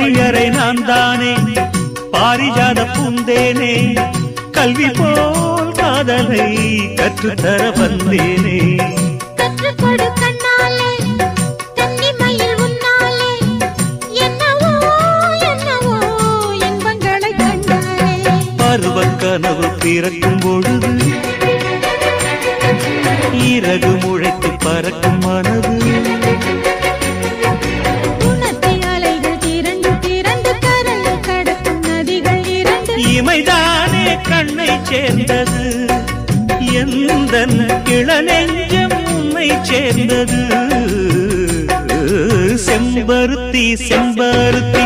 பள்ளியறை நான் தானே பாரிஜாத பூந்தேனே கல்வி போல் காதலை கற்றுத்தர வந்தேனே கற்றுக்கொடு கண்ணாலே கன்னிமயில் உன்னாலே என்னவோ என்னவோ இன்பங்களை கண்டாலே பருவக் கனவு பிறக்கும் பொழுது இறகு முளைத்து பறக்கும் மனது இமைதானே கண்ணை சேர்ந்தது எந்தன் இளநெஞ்சம் உன்னை சேர்ந்தது செம்பருத்தி செம்பருத்தி